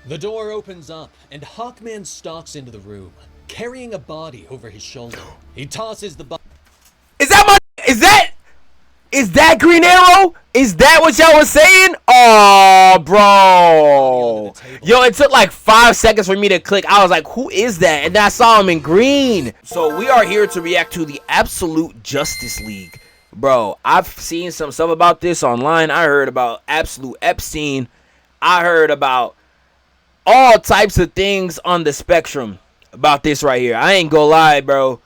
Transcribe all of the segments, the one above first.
The door opens up, and Hawkman stalks into the room, carrying a body over his shoulder. He tosses the body. Is that Green Arrow? Is that what y'all was saying? Oh, bro. Yo, it took like 5 seconds for me to click. I was like, who is that? And then I saw him in green. So we are here to react to the Absolute Justice League. Bro, I've seen some stuff about this online. I heard about Absolute Epstein. I heard about all types of things on the spectrum about this right here. I ain't gonna lie, bro.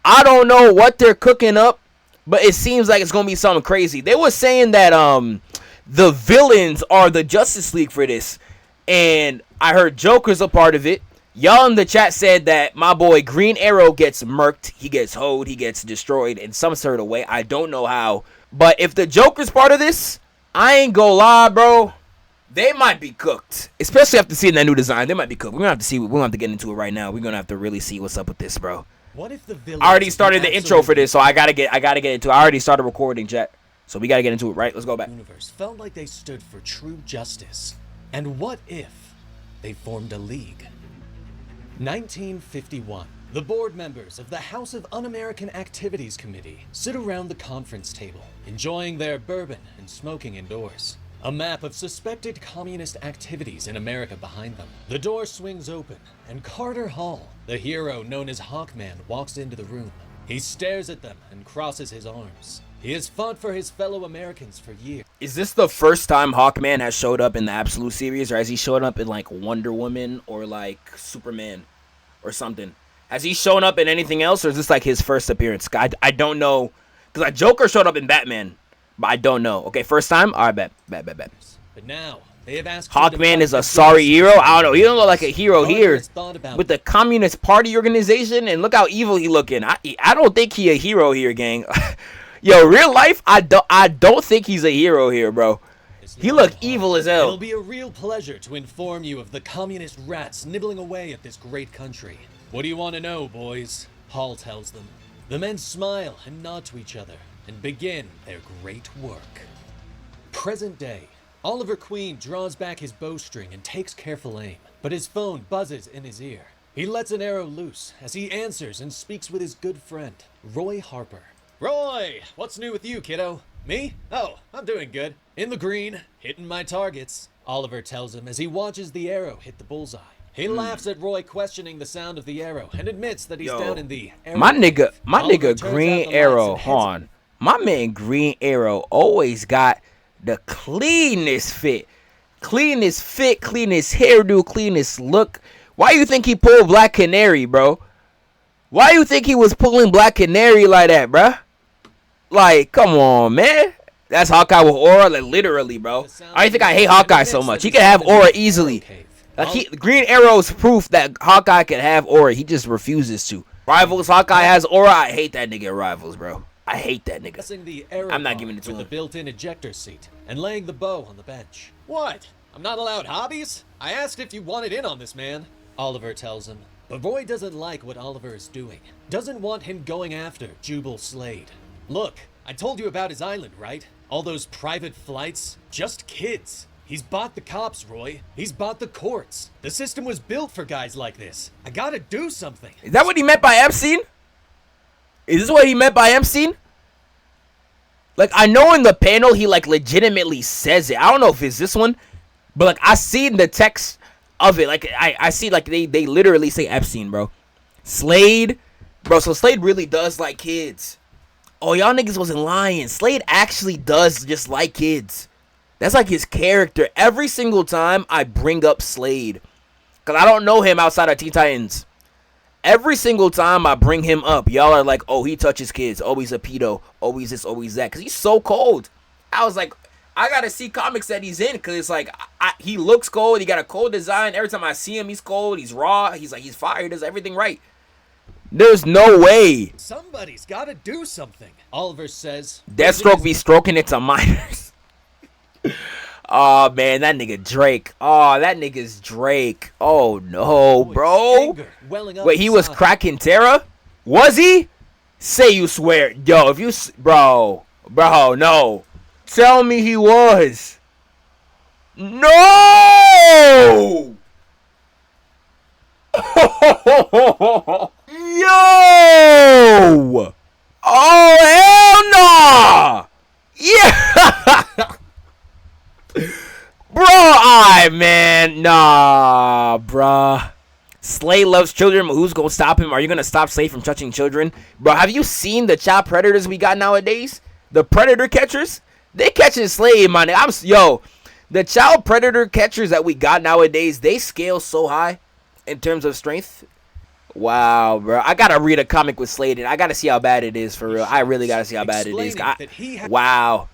I don't know what they're cooking up, but it seems like it's gonna be something crazy. They were saying that the villains are the Justice League for this, and I heard Joker's a part of it. Y'all in the chat said that my boy Green Arrow gets murked, he gets hoed, he gets destroyed in some sort of way. I don't know how, but if the Joker's part of this, I ain't gonna lie, bro. They might be cooked, especially after seeing that new design. They might be cooked. We're gonna have to see. We're gonna have to get into it right now. We're gonna have to really see what's up with this, bro. What if the I already started the intro for this, so I gotta get into it. I already started recording, chat. So we gotta get into it, right? Let's go back. Universe felt like they stood for true justice. And what if they formed a league? 1951. The board members of the House of Un-American Activities Committee sit around the conference table, enjoying their bourbon and smoking indoors. A map of suspected communist activities in America behind them. The door swings open, and Carter Hall, the hero known as Hawkman, walks into the room. He stares at them and crosses his arms. He has fought for his fellow Americans for years. Is this the first time Hawkman has showed up in the Absolute series, or has he showed up in like Wonder Woman or like Superman or something? Has he shown up in anything else, or is this like his first appearance? I don't know, because like Joker showed up in Batman. But I don't know. Okay, first time? Alright, bet. But now, they have asked Hawkman is a sorry hero? I don't know. He don't look like a hero here. With the Communist Party organization, and look how evil he looking. I don't think he a hero here, gang. Yo, real life, I don't think he's a hero here, bro. He look evil as hell. It'll be a real pleasure to inform you of the communist rats nibbling away at this great country. What do you want to know, boys? Hall tells them. The men smile and nod to each other and begin their great work. Present day. Oliver Queen draws back his bowstring and takes careful aim, but his phone buzzes in his ear. He lets an arrow loose as he answers and speaks with his good friend, Roy Harper. Roy, what's new with you, kiddo? Me? Oh, I'm doing good. In the green, hitting my targets, Oliver tells him as he watches the arrow hit the bullseye. He laughs at Roy questioning the sound of the arrow and admits that he's down in the arrow. My nigga Green Arrow, hold on. My man Green Arrow always got the cleanest fit. Cleanest fit, cleanest hairdo, cleanest look. Why you think he pulled Black Canary, bro? Why you think he was pulling Black Canary like that, bro? Like, come on, man. That's Hawkeye with aura, like literally, bro. I think I hate Hawkeye so much. He can have aura easily. Like Green Arrow's proof that Hawkeye can have aura. He just refuses to. Rivals, Hawkeye has aura. I hate that nigga at Rivals, bro. I hate that nigga. I'm not giving it to him. With the built-in ejector seat and laying the bow on the bench. What? I'm not allowed hobbies? I asked if you wanted in on this, man. Oliver tells him. But Roy doesn't like what Oliver is doing. Doesn't want him going after Jubal Slade. Look, I told you about his island, right? All those private flights? Just kids. He's bought the cops, Roy. He's bought the courts. The system was built for guys like this. I gotta do something. Is that what he meant by Epstein? Is this what he meant by Epstein? Like, I know in the panel he, like, legitimately says it. I don't know if it's this one, but, like, I seen the text of it. Like, I see, like, they literally say Epstein, bro. Slade. Bro, so Slade really does like kids. Oh, y'all niggas wasn't lying. Slade actually does just like kids. That's, like, his character. Every single time I bring up Slade, because I don't know him outside of Teen Titans. Every single time I bring him up, y'all are like, oh, he touches kids. Oh, he's a pedo. Oh, he's this, oh, he's that. Because he's so cold. I was like, I got to see comics that he's in. Because it's like, he looks cold. He got a cold design. Every time I see him, he's cold. He's raw. He's like, he's fire. He does everything right. There's no way. Somebody's got to do something. Oliver says. Deathstroke be stroking it to minors. Oh, man, that nigga Drake. Oh, that nigga's Drake. Oh, no, bro. Wait, he was cracking Terra? Was he? Say you swear. Yo, if you... Bro, no. Tell me he was. No! Yo! Oh, hell no! Yeah! Bro, alright, man. Nah, bruh. Slade loves children, but who's gonna stop him? Are you gonna stop Slade from touching children? Bro, have you seen the child predators we got nowadays? The predator catchers? They catching Slade, man. The child predator catchers that we got nowadays, they scale so high in terms of strength. Wow, bro. I gotta read a comic with Slade, and I gotta see how bad it is, for real. I really gotta see how bad it is. Wow.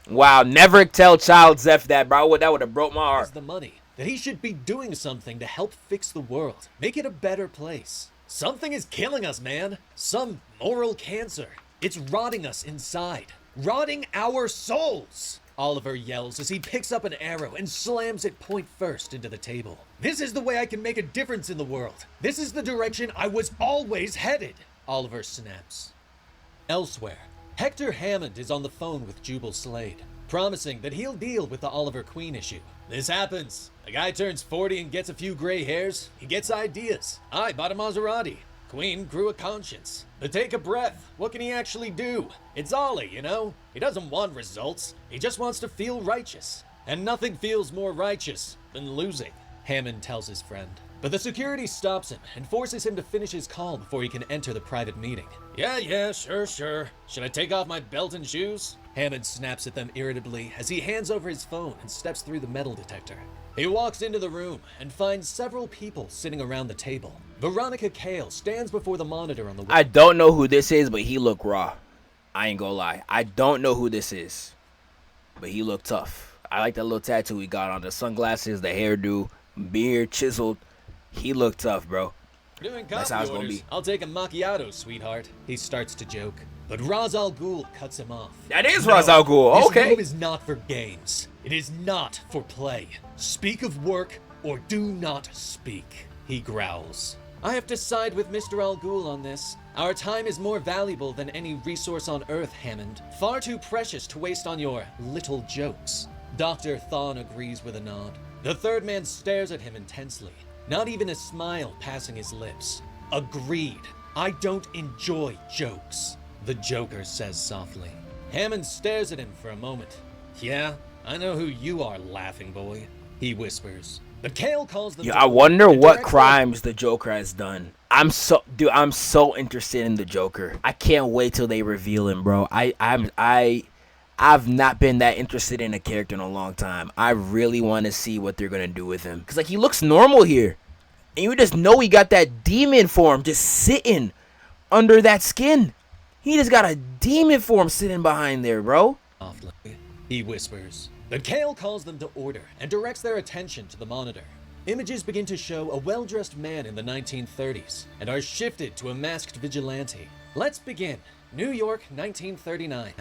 Wow, never tell child Zeph that, bro. That would have broke my heart. The money that he should be doing something to help fix the world, make it a better place. Something is killing us, man. Some moral cancer. It's rotting us inside, rotting our souls. Oliver yells as he picks up an arrow and slams it point first into the table. This is the way I can make a difference in the world. This is the direction I was always headed. Oliver snaps. Elsewhere, Hector Hammond is on the phone with Jubal Slade, promising that he'll deal with the Oliver Queen issue. This happens. A guy turns 40 and gets a few gray hairs. He gets ideas. I bought a Maserati. Queen grew a conscience. But take a breath. What can he actually do? It's Ollie, you know? He doesn't want results. He just wants to feel righteous. And nothing feels more righteous than losing, Hammond tells his friend. But the security stops him and forces him to finish his call before he can enter the private meeting. Yeah, sure. Should I take off my belt and shoes? Hammond snaps at them irritably as he hands over his phone and steps through the metal detector. He walks into the room and finds several people sitting around the table. Veronica Cale stands before the monitor on the wall. I don't know who this is, but he look raw. I ain't gonna lie. I don't know who this is, but he look tough. I like that little tattoo he got on, the sunglasses, the hairdo, beard chiseled. He looked tough, bro. That's how it's gonna be. I'll take a macchiato, sweetheart. He starts to joke, but Ra's al Ghul cuts him off. That is Ra's al Ghul. Okay. This move is not for games. It is not for play. Speak of work or do not speak, he growls. I have to side with Mr. Al Ghul on this. Our time is more valuable than any resource on Earth, Hammond. Far too precious to waste on your little jokes. Dr. Thawne agrees with a nod. The third man stares at him intensely. Not even a smile passing his lips. Agreed. I don't enjoy jokes, the Joker says softly. Hammond stares at him for a moment. Yeah, I know who you are, laughing boy, he whispers. But Cale calls them. Yeah, I wonder what crimes the Joker has done. I'm so interested in the Joker. I can't wait till they reveal him, bro. I've not been that interested in a character in a long time. I really want to see what they're gonna do with him. Cause like he looks normal here, and you just know he got that demon form just sitting under that skin. He just got a demon form sitting behind there, bro. He whispers. But Cale calls them to order and directs their attention to the monitor. Images begin to show a well-dressed man in the 1930s and are shifted to a masked vigilante. Let's begin. New York, 1939,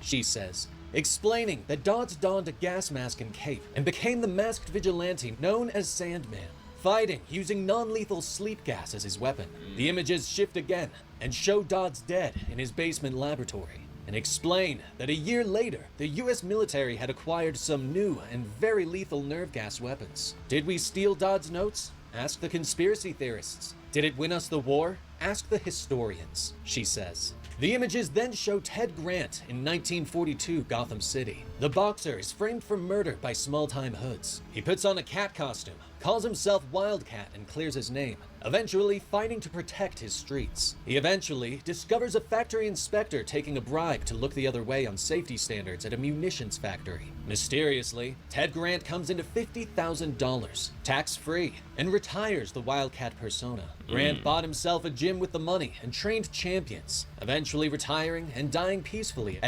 she says, explaining that Dodds donned a gas mask and cape and became the masked vigilante known as Sandman, fighting using non-lethal sleep gas as his weapon. The images shift again and show Dodds dead in his basement laboratory, and explain that a year later, the US military had acquired some new and very lethal nerve gas weapons. Did we steal Dodds' notes? Ask the conspiracy theorists. Did it win us the war? Ask the historians, she says. The images then show Ted Grant in 1942 Gotham City. The boxer is framed for murder by small-time hoods. He puts on a cat costume, calls himself Wildcat, and clears his name, eventually fighting to protect his streets. He eventually discovers a factory inspector taking a bribe to look the other way on safety standards at a munitions factory. Mysteriously, Ted Grant comes into $50,000, tax-free, and retires the Wildcat persona. Grant bought himself a gym with the money and trained champions, eventually retiring and dying peacefully.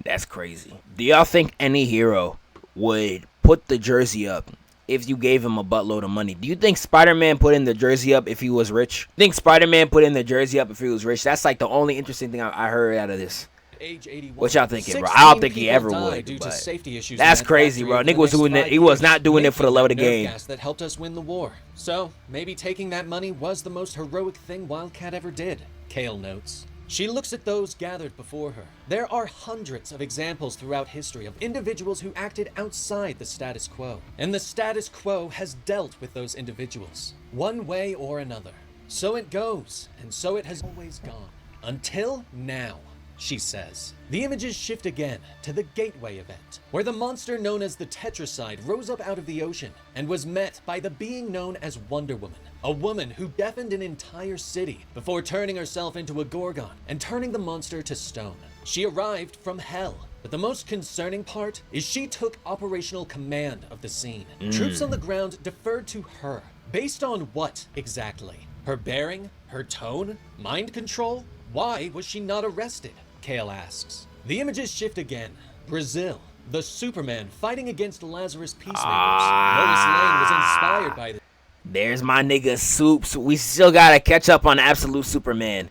That's crazy. Do y'all think any hero would put the jersey up if you gave him a buttload of money? Do you think Spider-Man put in the jersey up if he was rich? Think Spider-Man put in the jersey up if he was rich? That's like the only interesting thing I heard out of this. Age 81. What y'all thinking, bro? I don't think he ever would. Due to safety issues that's crazy, bro. Nigga was doing it. He was not doing it for the love of the game. That helped us win the war. So maybe taking that money was the most heroic thing Wildcat ever did, Cale notes. She looks at those gathered before her. There are hundreds of examples throughout history of individuals who acted outside the status quo. And the status quo has dealt with those individuals, one way or another. So it goes, and so it has always gone. Until now, she says. The images shift again to the Gateway event, where the monster known as the Tetracide rose up out of the ocean and was met by the being known as Wonder Woman, a woman who deafened an entire city before turning herself into a Gorgon and turning the monster to stone. She arrived from hell, but the most concerning part is she took operational command of the scene. Troops on the ground deferred to her. Based on what exactly? Her bearing? Her tone? Mind control? Why was she not arrested? Kale asks. The images shift again. Brazil. The Superman fighting against Lazarus Peacemakers. Lois Lane was inspired by this. There's my nigga Soups. We still gotta catch up on Absolute Superman.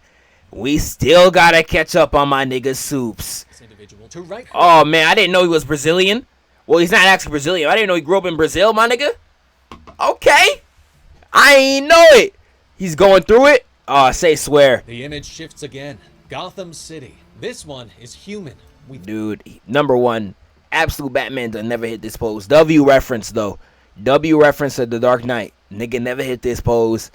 We still gotta catch up on my nigga Soups. Individual to write. Oh man, I didn't know he was Brazilian. Well, he's not actually Brazilian. I didn't know he grew up in Brazil, my nigga. Okay. I ain't know it. He's going through it. Oh, say swear. The image shifts again. Gotham City. This one is human. Dude, number one, Absolute Batman does never hit this pose. W reference though. W reference to The Dark Knight. Nigga never hit this pose.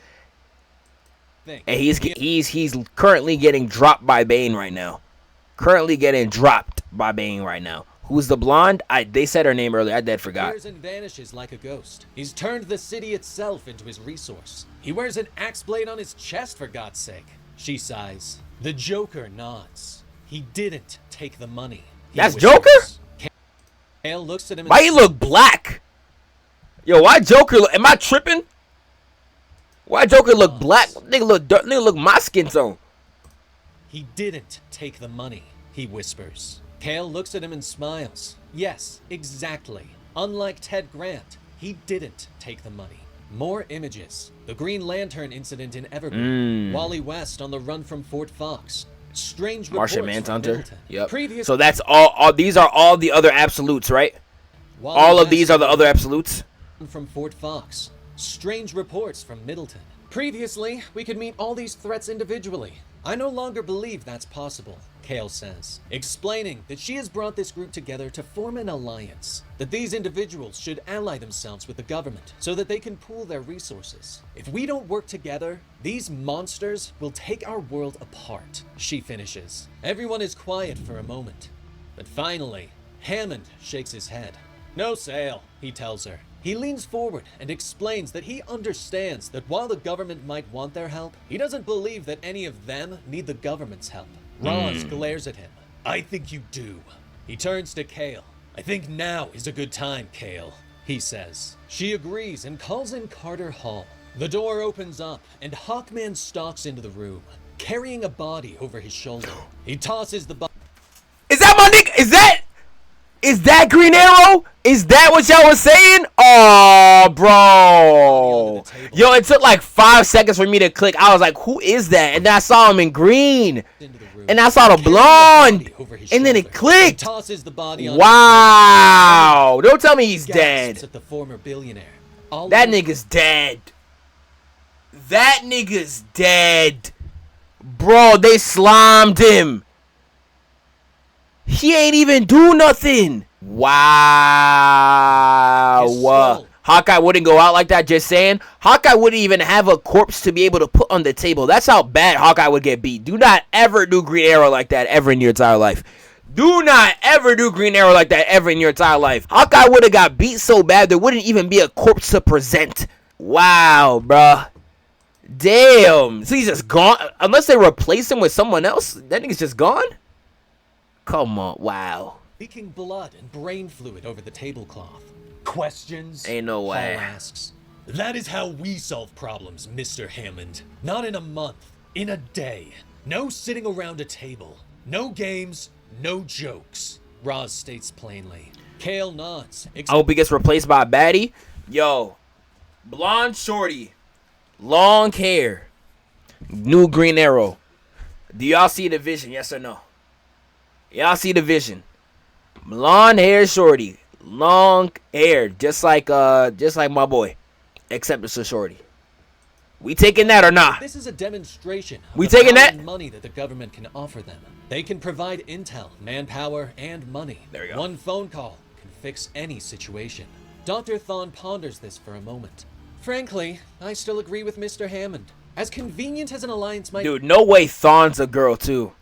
And he's currently getting dropped by Bane right now. Currently getting dropped by Bane right now. Who's the blonde? They said her name earlier. I dead forgot. Appears and vanishes like a ghost. He's turned the city itself into his resource. He wears an axe blade on his chest, for God's sake. She sighs. The Joker nods. He didn't take the money. That's Joker? Kale looks at him. Why he look black? Yo, why Joker look... Am I tripping? Why Joker look black? Nigga look dark. Nigga look my skin tone. He didn't take the money, he whispers. Kale looks at him and smiles. Yes, exactly. Unlike Ted Grant, he didn't take the money. More images. The Green Lantern incident in Evergreen. Wally West on the run from Fort Fox. Strange reports Martian from Manhunter. Middleton. Yep. So that's all. These are all the other absolutes, right? Wally All of West these are the other absolutes. from Fort Fox. Strange reports from Middleton. Previously, we could meet all these threats individually. I no longer believe that's possible, Kale says, explaining that she has brought this group together to form an alliance, that these individuals should ally themselves with the government so that they can pool their resources. If we don't work together, these monsters will take our world apart, she finishes. Everyone is quiet for a moment, but finally, Hammond shakes his head. No sale, he tells her. He leans forward and explains that he understands that while the government might want their help, he doesn't believe that any of them need the government's help. Roz glares at him. I think you do. He turns to Kale. I think now is a good time, Kale, he says. She agrees and calls in Carter Hall. The door opens up and Hawkman stalks into the room, carrying a body over his shoulder. He tosses the body. Is that my nigga? Is that Green Arrow? Is that what y'all was saying? Oh, bro. Yo, it took like 5 seconds for me to click. I was like, who is that? And then I saw him in green. And I saw the blonde. And then it clicked. Wow. Don't tell me he's dead. That nigga's dead. That nigga's dead. Bro, they slimed him. He ain't even do nothing. Wow. Hawkeye wouldn't go out like that, just saying. Hawkeye wouldn't even have a corpse to be able to put on the table. That's how bad Hawkeye would get beat. Do not ever do Green Arrow like that ever in your entire life. Do not ever do Green Arrow like that ever in your entire life. Hawkeye would have got beat so bad there wouldn't even be a corpse to present. Wow, bruh. Damn. So he's just gone? Unless they replace him with someone else, that nigga's just gone? Come on, wow. Leaking blood and brain fluid over the tablecloth. Questions? Ain't no way. Paul asks. That is how we solve problems, Mr. Hammond. Not in a month, in a day. No sitting around a table. No games, no jokes. Roz states plainly. Kale nods. I hope he gets replaced by a baddie. Yo, blonde shorty, long hair, new Green Arrow. Do y'all see the vision, yes or no? Y'all see the vision. Blonde hair shorty. Long hair. Just like my boy. Except it's a shorty. We taking that or not? This is a demonstration of we the taking that? money that the government can offer them. They can provide intel, manpower, and money. There you go. One phone call can fix any situation. Dr. Thawne ponders this for a moment. Frankly, I still agree with Mr. Hammond. As convenient as an alliance might... Dude, no way Thawne's a girl, too.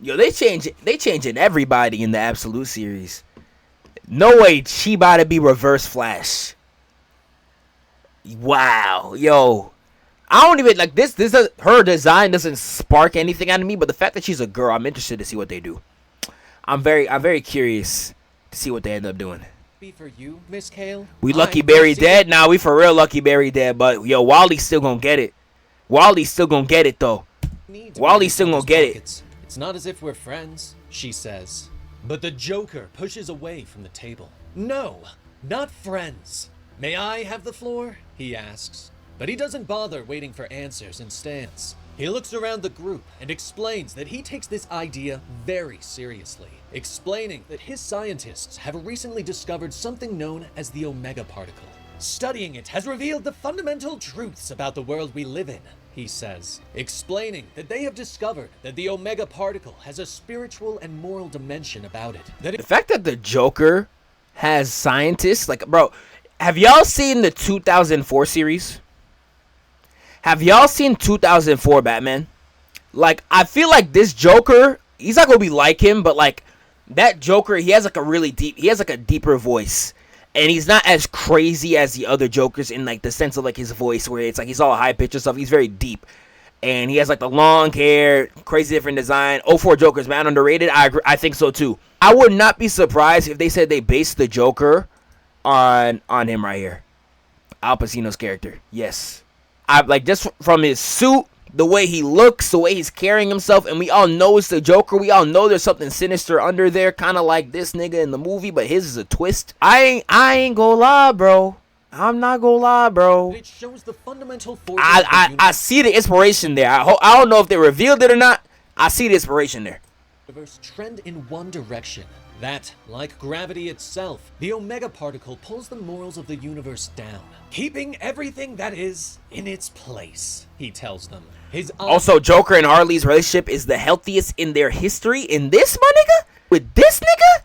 Yo, they changing everybody in the Absolute series. No way she about to be Reverse Flash. Wow. Yo. I don't even, like, her design doesn't spark anything out of me, but the fact that she's a girl, I'm interested to see what they do. I'm very curious to see what they end up doing. Be for you, Miss Kale. We Lucky Berry dead? Nah, we for real Lucky Berry dead, but yo, Wally's still gonna get it. Wally's still gonna get it, though. Wally's still gonna get it. It's not as if we're friends, she says. But the Joker pushes away from the table. No, not friends. May I have the floor? He asks. But he doesn't bother waiting for answers and stands. He looks around the group and explains that he takes this idea very seriously, explaining that his scientists have recently discovered something known as the Omega Particle. Studying it has revealed the fundamental truths about the world we live in, he says, explaining that they have discovered that the Omega Particle has a spiritual and moral dimension about it. The fact that the Joker has scientists, like, bro, have y'all seen the 2004 series? Have y'all seen 2004 Batman? Like, I feel like this Joker, he's not gonna be like him, but like that Joker, he has like a deeper voice, and he's not as crazy as the other Jokers in like the sense of like his voice, where it's like he's all high pitched and stuff. He's very deep, and he has like the long hair, crazy different design. 04 Joker's man underrated. I agree, I think so too. I would not be surprised if they said they based the Joker on him right here, Al Pacino's character. Yes. I like just from his suit, the way he looks, the way he's carrying himself, and we all know it's the Joker. We all know there's something sinister under there, kind of like this nigga in the movie, but his is a twist. I ain't gonna lie, bro. I'm not gonna lie, bro. It shows the fundamental force. I see the inspiration there. I don't know if they revealed it or not. I see the inspiration there. Universe trend in one direction. That, like gravity itself, the Omega Particle pulls the morals of the universe down, keeping everything that is in its place, he tells them. Also, Joker and Harley's relationship is the healthiest in their history. In this, my nigga? With this nigga?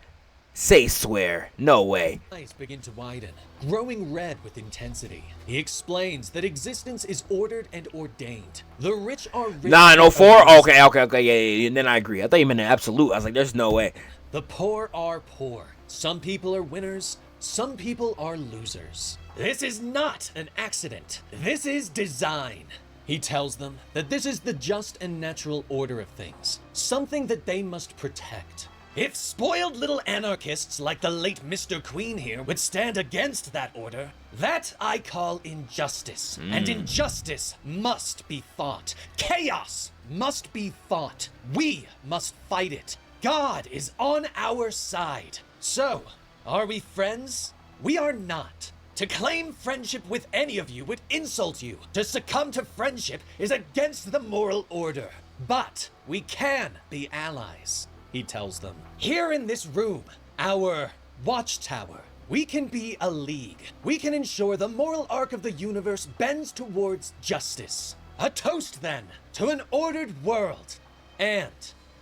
Say swear. No way. Eyes begin to widen, growing red with intensity. He explains that existence is ordered and ordained. The rich are rich. 904? Okay, yeah. And then I agree. I thought you meant an absolute. I was like, there's no way. The poor are poor. Some people are winners, some people are losers. This is not an accident. This is design. He tells them that this is the just and natural order of things, something that they must protect. If spoiled little anarchists like the late Mr. Queen here would stand against that order, that I call injustice. And injustice must be fought. Chaos must be fought. We must fight it. God is on our side. So, are we friends? We are not. To claim friendship with any of you would insult you. To succumb to friendship is against the moral order. But we can be allies, he tells them. Here in this room, our watchtower, we can be a league. We can ensure the moral arc of the universe bends towards justice. A toast, then, to an ordered world. And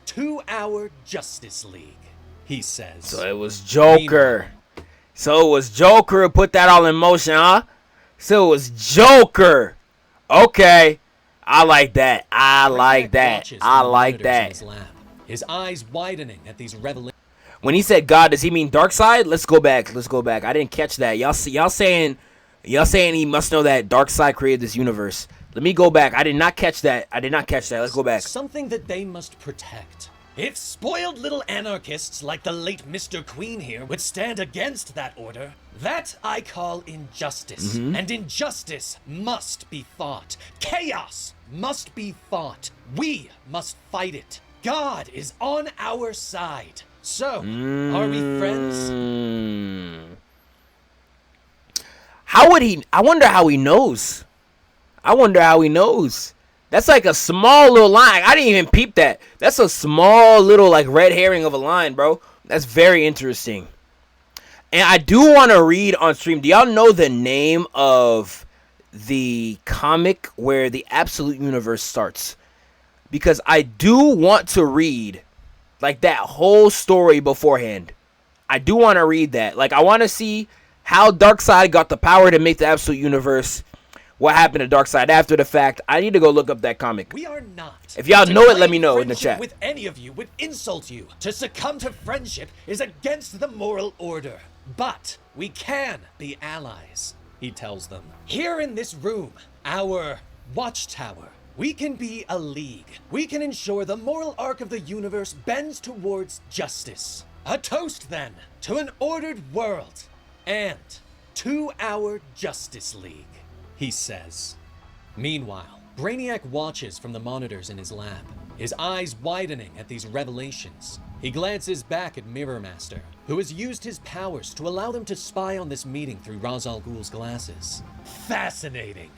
to our Justice League, he says. So it was Joker. Who put that all in motion, huh? So it was Joker. Okay. I like that. I like that. His eyes widening at these revelations. When he said God, does he mean Darkseid? Let's go back. I didn't catch that. Y'all saying he must know that Darkseid created this universe. Let me go back. I did not catch that. Let's go back. Something that they must protect. If spoiled little anarchists like the late Mr. Queen here would stand against that order, that I call injustice. And injustice must be fought. Chaos must be fought. We must fight it. God is on our side. So, are we friends? How would he? I wonder how he knows. That's like a small little line. I didn't even peep that. That's a small little like red herring of a line, bro. That's very interesting. And I do want to read on stream. Do y'all know the name of the comic where the Absolute Universe starts? Because I do want to read like that whole story beforehand. I do want to read that. Like I want to see how Darkseid got the power to make the Absolute Universe. what happened to Darkseid after the fact. I need to go look up that comic. We are not. If y'all To know it, let claim me know in the friendship chat. With any of you would insult you. To succumb to friendship is against the moral order. But we can be allies, he tells them. Here in this room, our watchtower, we can be a league. We can ensure the moral arc of the universe bends towards justice. A toast, then, to an ordered world and to our Justice League, he says. Meanwhile, Brainiac watches from the monitors in his lab, his eyes widening at these revelations. He glances back at Mirror Master, who has used his powers to allow them to spy on this meeting through Ra's al Ghul's glasses. Fascinating,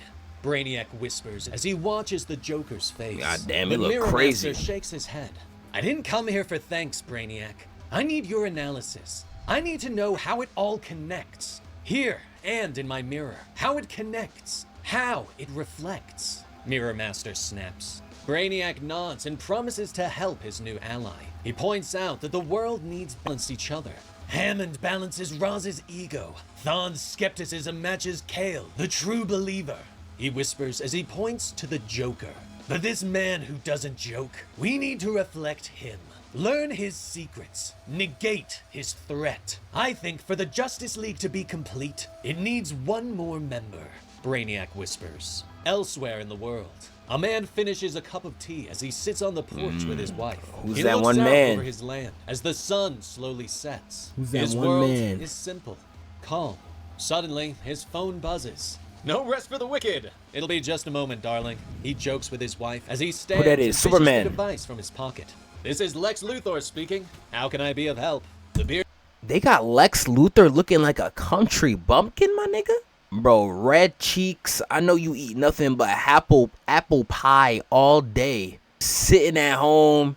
Brainiac whispers as he watches the Joker's face. God damn, he But look Mirror crazy. Master shakes his head. I didn't come here for thanks, Brainiac. I need your analysis. I need to know how it all connects. Here and in my mirror. How it connects. How it reflects. Mirror Master snaps. Brainiac nods and promises to help his new ally. He points out that the world needs to balance each other. Hammond balances Raz's ego. Thawne's skepticism matches Kale, the true believer. He whispers as he points to the Joker. But this man who doesn't joke, we need to reflect him. Learn his secrets. Negate his threat. I think for the Justice League to be complete, it needs one more member, Brainiac whispers. Elsewhere in the world, a man finishes a cup of tea as he sits on the porch with his wife. Who's he that looks one out man? over his land as the sun slowly sets. Who's that his one world man? is simple, calm. Suddenly, his phone buzzes. No rest for the wicked. It'll be just a moment, darling. He jokes with his wife as he stands that and is? fishes Superman. the device from his pocket. This is Lex Luthor speaking. How can I be of help? The beer. They got Lex Luthor looking like a country bumpkin, my nigga. Bro, red cheeks. I know you eat nothing but apple pie all day. Sitting at home,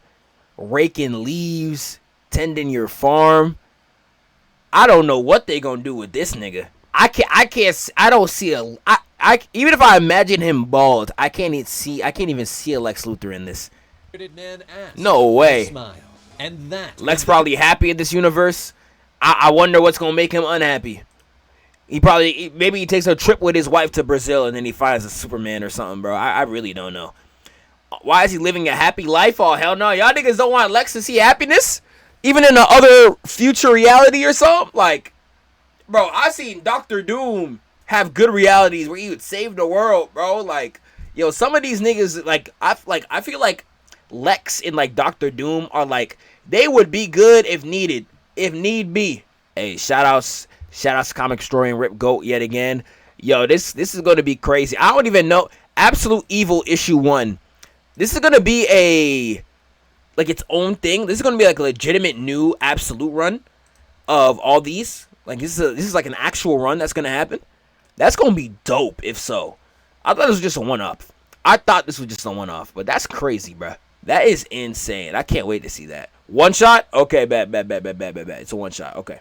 raking leaves, tending your farm. I don't know what they gonna do with this nigga. I don't see even if I imagine him bald, I can't even see a Lex Luthor in this. Man asks, No way. Smile. And that Lex probably happy in this universe. I wonder what's gonna make him unhappy. Maybe he takes a trip with his wife to Brazil and then he finds a Superman or something, bro. I really don't know. Why is he living a happy life? Oh, hell no. Y'all niggas don't want Lex to see happiness? Even in the other future reality or something? Like, bro, I've seen Dr. Doom have good realities where he would save the world, bro. Like, yo, some of these niggas, I feel like Lex and, like, Dr. Doom are, like, they would be good if needed. If need be. Hey, shout outs to Comic Historian Rip Goat yet again. Yo, this is going to be crazy. I don't even know. Absolute Evil issue 1. This is going to be its own thing. This is going to be like a legitimate new Absolute run of all these. Like, this is like an actual run that's going to happen. That's going to be dope if so. I thought it was just a one-off. But that's crazy, bruh. That is insane. I can't wait to see that. One shot? Okay, bet. It's a one shot. Okay.